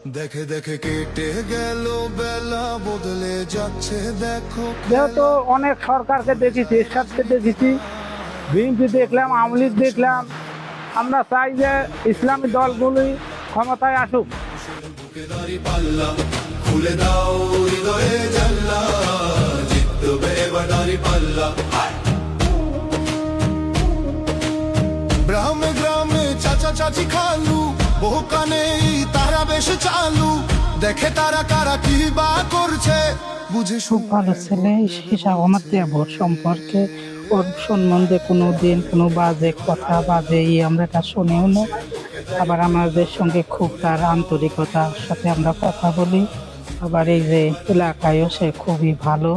দেখে দেখে কেটে গেল বেলা, বদলে যাচ্ছে দেখো। যেহেতু অনেক সরকারকে দেখেছি, এরশাদকে দেখেছি, বিএনপি দেখলাম, আওয়ামী লীগ দেখলাম, আমরা চাই যে ইসলামী দলগুলি ক্ষমতায় আসুক। বুকেদারি পাল্লা খুলে দাও হৃদয়ে জানলা, জিতবে এবার দাড়ি পাল্লা। গ্রামে গ্রামে চাচা চাচি খালু, বহু কানে তারা বেশ চালু, দেখে তারা কারা কি বা করছে, বুঝে খুব ভালো ছেলে হিসাব আমার দেবর সম্পর্কে ওর সম্বন্ধে কোনো দিন কোনো বাজে কথা বাজে আমরা এটা শুনেও না। আবার আমাদের সঙ্গে খুব তার আন্তরিকতার সাথে আমরা কথা বলি। আবার এই যে এলাকায়ও সে খুবই ভালো।